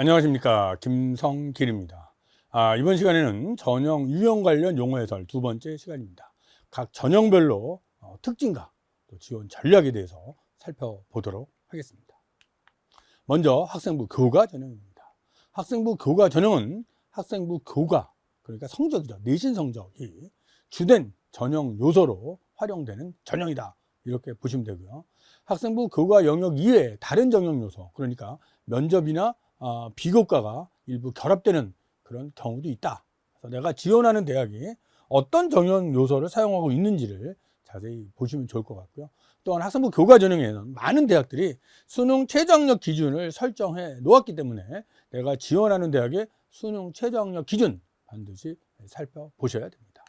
안녕하십니까, 김성길입니다. 이번 시간에는 전형 유형 관련 용어 해설 두 번째 시간입니다. 각 전형별로 특징과 또 지원 전략에 대해서 살펴보도록 하겠습니다. 먼저 학생부 교과 전형입니다. 학생부 교과 전형은 학생부 교과, 그러니까 성적이죠. 내신 성적이 주된 전형 요소로 활용되는 전형이다, 이렇게 보시면 되고요. 학생부 교과 영역 이외에 다른 전형 요소, 그러니까 면접이나 비교과가 일부 결합되는 그런 경우도 있다. 그래서 내가 지원하는 대학이 어떤 전형 요소를 사용하고 있는지를 자세히 보시면 좋을 것 같고요. 또한 학생부 교과 전형에는 많은 대학들이 수능 최저학력 기준을 설정해 놓았기 때문에 내가 지원하는 대학의 수능 최저학력 기준 반드시 살펴보셔야 됩니다.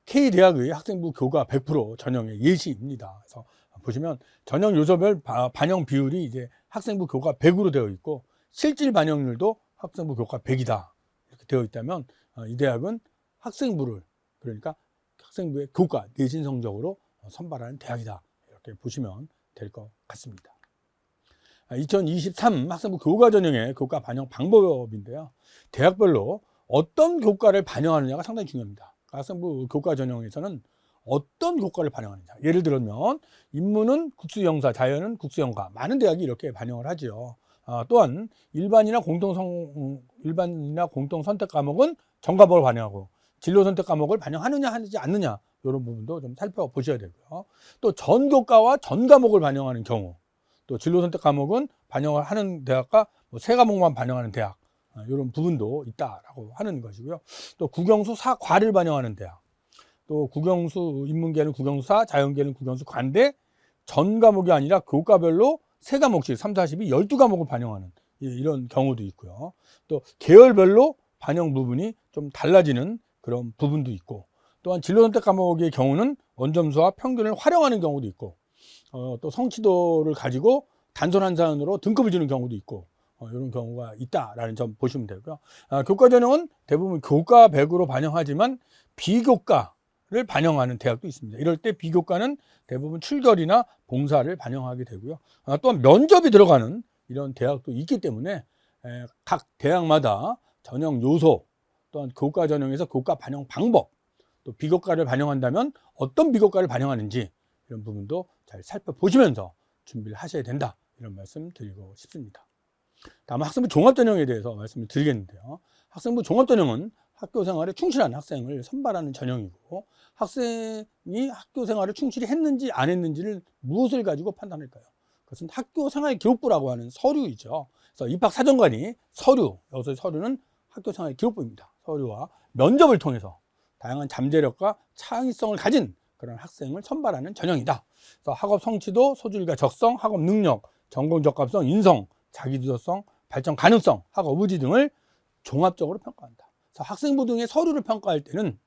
K대학의 학생부 교과 100% 전형의 예시입니다. 그래서 보시면 전형 요소별 반영 비율이 이제 학생부 교과 100으로 되어 있고 실질 반영률도 학생부 교과 100이다, 이렇게 되어 있다면 이 대학은 학생부를, 그러니까 학생부의 교과 내신 성적으로 선발하는 대학이다, 이렇게 보시면 될 것 같습니다. 2023 학생부 교과 전형의 교과 반영 방법인데요, 대학별로 어떤 교과를 반영하느냐가 상당히 중요합니다. 학생부 교과 전형에서는 어떤 교과를 반영하느냐, 예를 들면 인문은 국수영사, 자연은 국수영과, 많은 대학이 이렇게 반영을 하죠. 또한 일반이나 공통 선택 과목은 전과목을 반영하고 진로 선택 과목을 반영하느냐 하지 않느냐, 이런 부분도 좀 살펴보셔야 되고요. 또 전교과와 전과목을 반영하는 경우, 또 진로 선택 과목은 반영을 하는 대학과 세 과목만 반영하는 대학, 이런 부분도 있다라고 하는 것이고요. 또 국영수 사과를 반영하는 대학, 또 국영수 인문계는 국영수사, 자연계는 국영수 관대, 전 과목이 아니라 교과별로 3과목씩 3, 40이 12과목을 반영하는 이런 경우도 있고요. 또 계열별로 반영 부분이 좀 달라지는 그런 부분도 있고, 또한 진로선택 과목의 경우는 원점수와 평균을 활용하는 경우도 있고, 또 성취도를 가지고 단선 한산으로 등급을 주는 경우도 있고, 이런 경우가 있다라는 점 보시면 되고요. 교과 전형은 대부분 교과 100으로 반영하지만 비교과를 반영하는 대학도 있습니다. 이럴 때 비교과는 대부분 출결이나 봉사를 반영하게 되고요. 또한 면접이 들어가는 이런 대학도 있기 때문에 각 대학마다 전형 요소, 또한 교과 전형에서 교과 반영 방법, 또 비교과를 반영한다면 어떤 비교과를 반영하는지, 이런 부분도 잘 살펴보시면서 준비를 하셔야 된다, 이런 말씀 드리고 싶습니다. 다음 학생부 종합전형에 대해서 말씀을 드리겠는데요. 학생부 종합전형은 학교 생활에 충실한 학생을 선발하는 전형이고, 학생이 학교 생활을 충실히 했는지 안 했는지를 무엇을 가지고 판단할까요? 그것은 학교생활기록부라고 하는 서류이죠. 그래서 입학사정관이 서류, 여기서 서류는 학교생활기록부입니다. 서류와 면접을 통해서 다양한 잠재력과 창의성을 가진 그런 학생을 선발하는 전형이다. 그래서 학업 성취도, 소질과 적성, 학업 능력, 전공 적합성, 인성, 자기주도성, 발전 가능성, 학업 의지 등을 종합적으로 평가한다. 그래서 학생부 등의 서류를 평가할 때는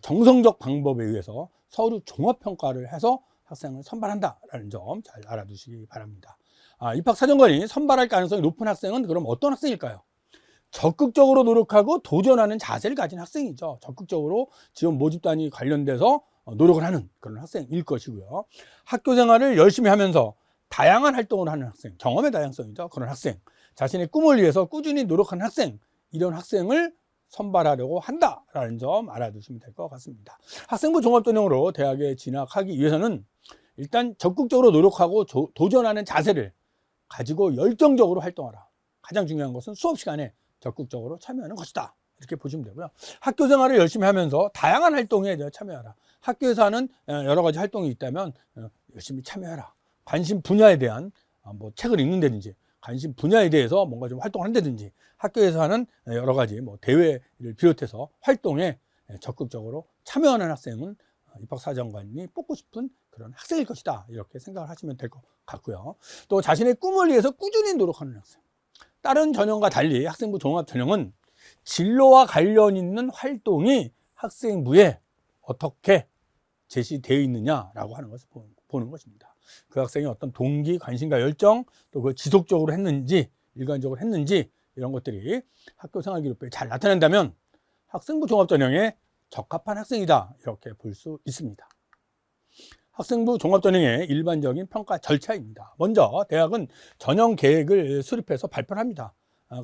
정성적 방법에 의해서 서류 종합평가를 해서 학생을 선발한다라는 점 잘 알아두시기 바랍니다. 입학사정관이 선발할 가능성이 높은 학생은 그럼 어떤 학생일까요? 적극적으로 노력하고 도전하는 자세를 가진 학생이죠. 적극적으로 지원 모집단이 관련돼서 노력을 하는 그런 학생일 것이고요. 학교 생활을 열심히 하면서 다양한 활동을 하는 학생, 경험의 다양성이죠. 그런 학생, 자신의 꿈을 위해서 꾸준히 노력하는 학생, 이런 학생을 선발하려고 한다라는 점 알아두시면 될 것 같습니다. 학생부 종합전형으로 대학에 진학하기 위해서는 일단 적극적으로 노력하고 도전하는 자세를 가지고 열정적으로 활동하라. 가장 중요한 것은 수업 시간에 적극적으로 참여하는 것이다, 이렇게 보시면 되고요. 학교 생활을 열심히 하면서 다양한 활동에 참여하라. 학교에서 하는 여러 가지 활동이 있다면 열심히 참여하라. 관심 분야에 대한 책을 읽는다든지, 관심 분야에 대해서 뭔가 좀 활동을 한다든지, 학교에서 하는 여러 가지 대회를 비롯해서 활동에 적극적으로 참여하는 학생은 입학사정관이 뽑고 싶은 그런 학생일 것이다, 이렇게 생각을 하시면 될 것 같고요. 또 자신의 꿈을 위해서 꾸준히 노력하는 학생, 다른 전형과 달리 학생부 종합전형은 진로와 관련 있는 활동이 학생부에 어떻게 제시되어 있느냐라고 하는 것을 보는 것입니다. 그 학생이 어떤 동기, 관심과 열정, 또 그걸 지속적으로 했는지, 일관적으로 했는지, 이런 것들이 학교 생활기록부에 잘 나타난다면 학생부 종합전형에 적합한 학생이다, 이렇게 볼 수 있습니다. 학생부 종합전형의 일반적인 평가 절차입니다. 먼저 대학은 전형 계획을 수립해서 발표를 합니다.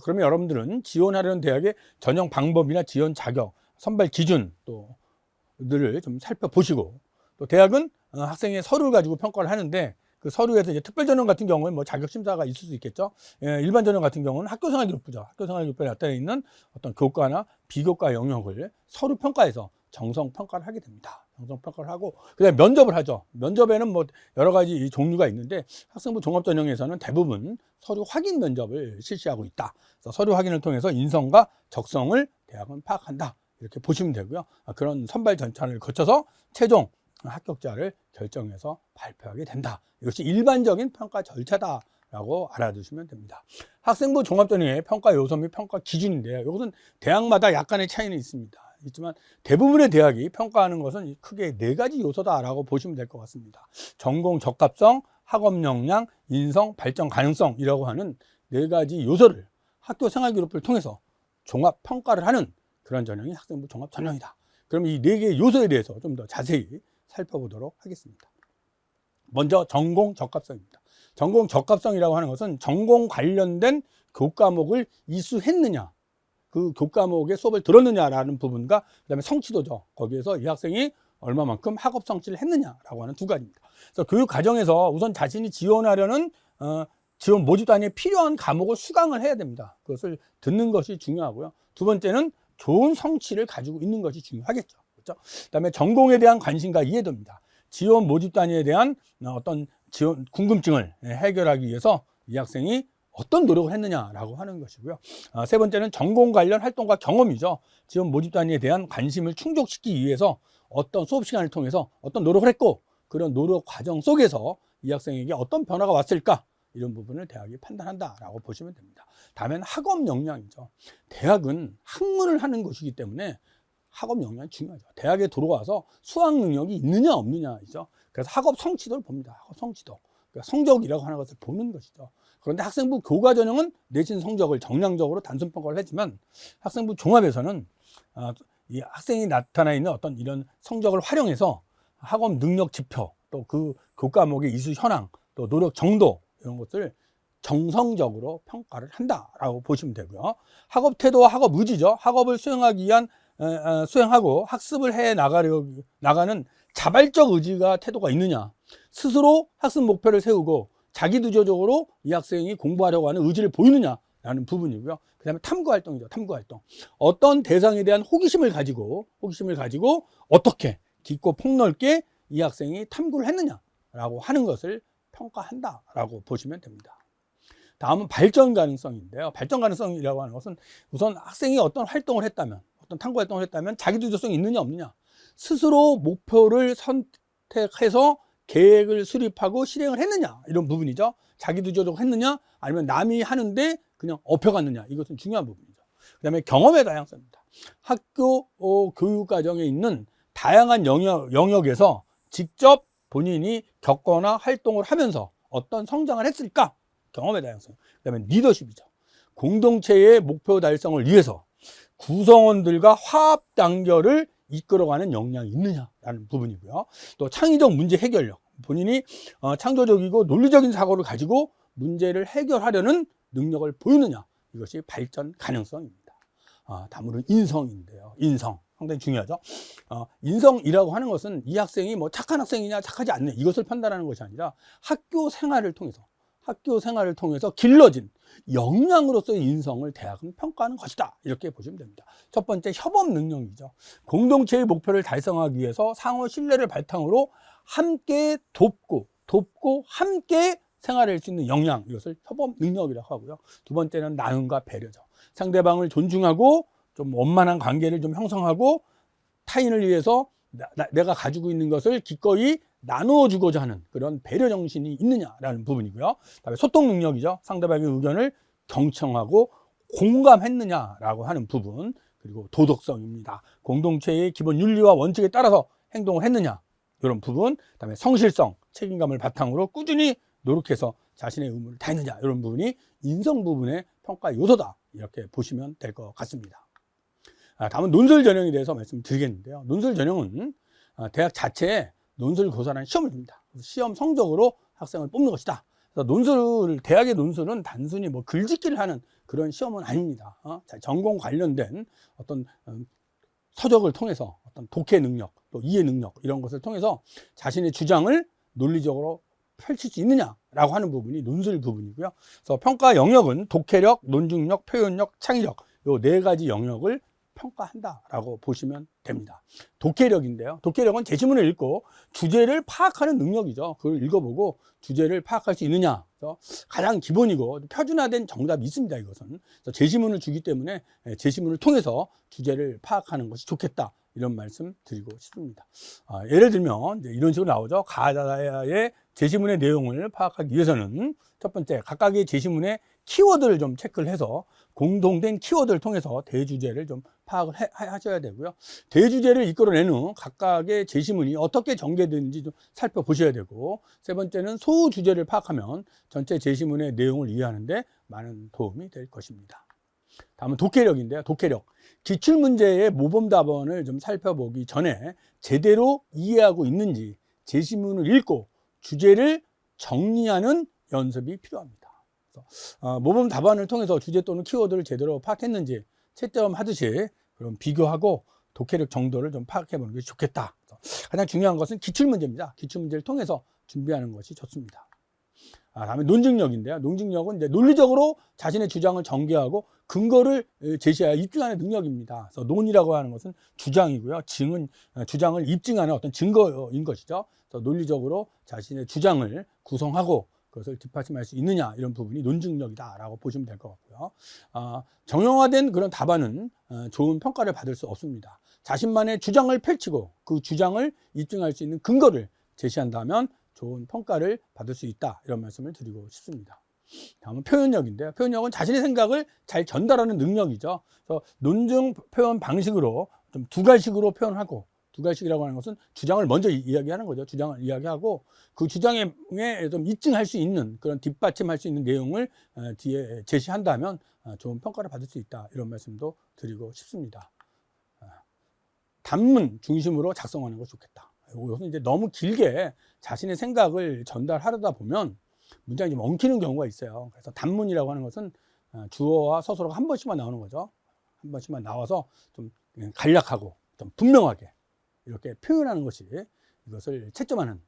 그러면 여러분들은 지원하려는 대학의 전형 방법이나 지원 자격, 선발 기준 또들을 좀 살펴보시고, 또 대학은 학생의 서류를 가지고 평가를 하는데, 그 서류에서 이제 특별 전형 같은 경우는 뭐 자격 심사가 있을 수 있겠죠. 일반 전형 같은 경우는 학교생활기록부죠. 학교생활기록부에 나타나 있는 어떤 교과나 비교과 영역을 서류 평가에서 정성 평가를 하게 됩니다. 정성 평가를 하고 그다음에 면접을 하죠. 면접에는 뭐 여러 가지 종류가 있는데 학생부 종합전형에서는 대부분 서류 확인 면접을 실시하고 있다. 그래서 서류 확인을 통해서 인성과 적성을 대학은 파악한다. 이렇게 보시면 되고요. 그런 선발 전차를 거쳐서 최종 합격자를 결정해서 발표하게 된다. 이것이 일반적인 평가 절차다라고 알아두시면 됩니다. 학생부 종합전형의 평가 요소 및 평가 기준인데요. 이것은 대학마다 약간의 차이는 있지만 대부분의 대학이 평가하는 것은 크게 4가지 요소다라고 보시면 될 것 같습니다. 전공 적합성, 학업 역량, 인성, 발전 가능성이라고 하는 4가지 요소를 학교 생활기록부를 통해서 종합 평가를 하는 그런 전형이 학생부 종합전형이다. 그럼 이 4개의 요소에 대해서 좀 더 자세히 살펴보도록 하겠습니다. 먼저 전공 적합성입니다. 전공 적합성이라고 하는 것은 전공 관련된 교과목을 이수했느냐, 그 교과목의 수업을 들었느냐라는 부분과 그다음에 성취도죠. 거기에서 이 학생이 얼마만큼 학업 성취를 했느냐라고 하는 2가지입니다. 그래서 교육 과정에서 우선 자신이 지원하려는 지원 모집 단위에 필요한 과목을 수강을 해야 됩니다. 그것을 듣는 것이 중요하고요. 2번째는 좋은 성취를 가지고 있는 것이 중요하겠죠. 그렇죠? 그다음에 전공에 대한 관심과 이해도입니다. 지원 모집 단위에 대한 어떤 지원 궁금증을 해결하기 위해서 이 학생이 어떤 노력을 했느냐라고 하는 것이고요. 3번째는 전공 관련 활동과 경험이죠. 지원 모집 단위에 대한 관심을 충족시키기 위해서 어떤 수업 시간을 통해서 어떤 노력을 했고, 그런 노력 과정 속에서 이 학생에게 어떤 변화가 왔을까, 이런 부분을 대학이 판단한다라고 보시면 됩니다. 다음엔 학업 역량이죠. 대학은 학문을 하는 곳이기 때문에 학업 역량이 중요하죠. 대학에 들어와서 수학 능력이 있느냐 없느냐이죠. 그래서 학업 성취도를 봅니다. 학업 성취도. 그러니까 성적이라고 하는 것을 보는 것이죠. 그런데 학생부 교과 전형은 내신 성적을 정량적으로 단순 평가를 하지만 학생부 종합에서는 이 학생이 나타나 있는 어떤 이런 성적을 활용해서 학업 능력 지표, 또 그 교과목의 이수 현황, 또 노력 정도, 이런 것을 정성적으로 평가를 한다라고 보시면 되고요. 학업 태도와 학업 의지죠. 학업을 수행하기 위한 수행하고 학습을 해 나가는 자발적 의지가 태도가 있느냐, 스스로 학습 목표를 세우고 자기주도적으로 이 학생이 공부하려고 하는 의지를 보이느냐라는 부분이고요. 그 다음에 탐구활동이죠. 탐구활동. 어떤 대상에 대한 호기심을 가지고 어떻게 깊고 폭넓게 이 학생이 탐구를 했느냐라고 하는 것을 평가한다라고 보시면 됩니다. 다음은 발전 가능성인데요. 발전 가능성이라고 하는 것은 우선 학생이 어떤 활동을 했다면, 어떤 탐구 활동을 했다면 자기주도성이 있느냐 없느냐, 스스로 목표를 선택해서 계획을 수립하고 실행을 했느냐, 이런 부분이죠. 자기주도적으로 했느냐, 아니면 남이 하는데 그냥 업혀갔느냐, 이것은 중요한 부분이죠. 그 다음에 경험의 다양성입니다. 학교 교육 과정에 있는 다양한 영역에서 직접 본인이 겪거나 활동을 하면서 어떤 성장을 했을까, 경험의 다양성. 그 다음에 리더십이죠. 공동체의 목표 달성을 위해서 구성원들과 화합 단결을 이끌어가는 역량이 있느냐라는 부분이고요. 또 창의적 문제 해결력. 본인이 창조적이고 논리적인 사고를 가지고 문제를 해결하려는 능력을 보이느냐. 이것이 발전 가능성입니다. 다음으로는 인성인데요. 인성. 상당히 중요하죠. 인성이라고 하는 것은 이 학생이 뭐 착한 학생이냐 착하지 않느냐 이것을 판단하는 것이 아니라 학교 생활을 통해서 길러진 역량으로서의 인성을 대학은 평가하는 것이다. 이렇게 보시면 됩니다. 첫 번째, 협업 능력이죠. 공동체의 목표를 달성하기 위해서 상호 신뢰를 바탕으로 함께 돕고 함께 생활할 수 있는 역량, 이것을 협업 능력이라고 하고요. 2번째는 나눔과 배려죠. 상대방을 존중하고 좀 원만한 관계를 좀 형성하고 타인을 위해서 내가 가지고 있는 것을 기꺼이 나누어 주고자 하는 그런 배려 정신이 있느냐라는 부분이고요. 그다음에 소통 능력이죠. 상대방의 의견을 경청하고 공감했느냐라고 하는 부분. 그리고 도덕성입니다. 공동체의 기본 윤리와 원칙에 따라서 행동을 했느냐, 이런 부분. 그다음에 성실성, 책임감을 바탕으로 꾸준히 노력해서 자신의 의무를 다했느냐, 이런 부분이 인성 부분의 평가 요소다. 이렇게 보시면 될 것 같습니다. 다음은 논술 전형에 대해서 말씀드리겠는데요. 논술 전형은 대학 자체에 논술고사라는 시험을 줍니다. 시험 성적으로 학생을 뽑는 것이다. 그래서 대학의 논술은 단순히 뭐 글짓기를 하는 그런 시험은 아닙니다. 전공 관련된 어떤 서적을 통해서 어떤 독해 능력, 또 이해 능력 이런 것을 통해서 자신의 주장을 논리적으로 펼칠 수 있느냐라고 하는 부분이 논술 부분이고요. 그래서 평가 영역은 독해력, 논증력, 표현력, 창의력 요 4가지 영역을 평가한다라고 보시면 됩니다. 독해력인데요. 독해력은 제시문을 읽고 주제를 파악하는 능력이죠. 그걸 읽어보고 주제를 파악할 수 있느냐. 그래서 가장 기본이고 표준화된 정답이 있습니다. 이것은. 그래서 제시문을 주기 때문에 제시문을 통해서 주제를 파악하는 것이 좋겠다. 이런 말씀 드리고 싶습니다. 예를 들면 이런 식으로 나오죠. 가다의 제시문의 내용을 파악하기 위해서는 첫 번째, 각각의 제시문의 키워드를 좀 체크를 해서 공동된 키워드를 통해서 대주제를 좀 파악을 하셔야 되고요. 대주제를 이끌어낸 후 각각의 제시문이 어떻게 전개되는지 좀 살펴보셔야 되고, 세 번째는 소주제를 파악하면 전체 제시문의 내용을 이해하는데 많은 도움이 될 것입니다. 다음은 독해력인데요. 독해력. 기출문제의 모범답안을 좀 살펴보기 전에 제대로 이해하고 있는지 제시문을 읽고 주제를 정리하는 연습이 필요합니다. 모범 답안을 통해서 주제 또는 키워드를 제대로 파악했는지 채점하듯이 그럼 비교하고 독해력 정도를 좀 파악해 보는 것이 좋겠다. 가장 중요한 것은 기출문제입니다. 기출문제를 통해서 준비하는 것이 좋습니다. 다음에 논증력인데요. 논증력은 이제 논리적으로 자신의 주장을 전개하고 근거를 제시하여 입증하는 능력입니다. 그래서 논이라고 하는 것은 주장이고요. 증은 주장을 입증하는 어떤 증거인 것이죠. 그래서 논리적으로 자신의 주장을 구성하고 그것을 뒷받침할 수 있느냐, 이런 부분이 논증력이다라고 보시면 될 것 같고요. 정형화된 그런 답안은 좋은 평가를 받을 수 없습니다. 자신만의 주장을 펼치고 그 주장을 입증할 수 있는 근거를 제시한다면 좋은 평가를 받을 수 있다, 이런 말씀을 드리고 싶습니다. 다음은 표현력인데요. 표현력은 자신의 생각을 잘 전달하는 능력이죠. 그래서 논증 표현 방식으로 좀 2가지식으로 표현하고, 2가지식이라고 하는 것은 주장을 먼저 이야기하는 거죠. 주장을 이야기하고 그 주장에 좀 입증할 수 있는 그런 뒷받침할 수 있는 내용을 뒤에 제시한다면 좋은 평가를 받을 수 있다, 이런 말씀도 드리고 싶습니다. 단문 중심으로 작성하는 것이 좋겠다. 이것은 이제 너무 길게 자신의 생각을 전달하려다 보면 문장이 좀 엉키는 경우가 있어요. 그래서 단문이라고 하는 것은 주어와 서술어가 한 번씩만 나오는 거죠. 한 번씩만 나와서 좀 간략하고 좀 분명하게 이렇게 표현하는 것이 이것을 채점하는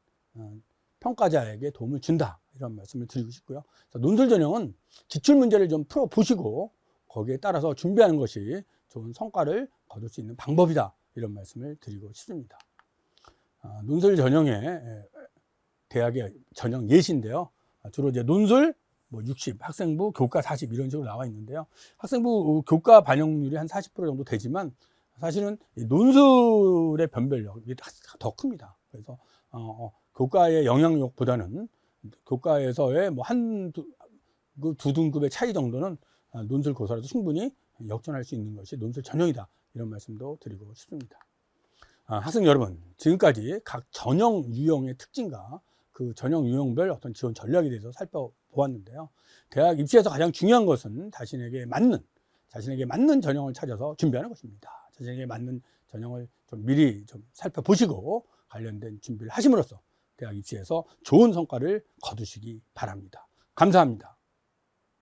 평가자에게 도움을 준다, 이런 말씀을 드리고 싶고요. 논술 전형은 기출문제를 좀 풀어보시고 거기에 따라서 준비하는 것이 좋은 성과를 거둘 수 있는 방법이다, 이런 말씀을 드리고 싶습니다. 논술 전형의 대학의 전형 예시인데요. 주로 이제 논술 60, 학생부 교과 40 이런 식으로 나와 있는데요. 학생부 교과 반영률이 한 40% 정도 되지만 사실은 논술의 변별력이 더 큽니다. 그래서 교과의 영향력보다는 교과에서의 두 등급의 차이 정도는 논술 고사라도 충분히 역전할 수 있는 것이 논술 전형이다, 이런 말씀도 드리고 싶습니다. 학생 여러분, 지금까지 각 전형 유형의 특징과 그 전형 유형별 어떤 지원 전략에 대해서 살펴보았는데요. 대학 입시에서 가장 중요한 것은 자신에게 맞는 전형을 찾아서 준비하는 것입니다. 자신에게 맞는 전형을 좀 미리 좀 살펴보시고 관련된 준비를 하심으로써 대학 입시에서 좋은 성과를 거두시기 바랍니다. 감사합니다.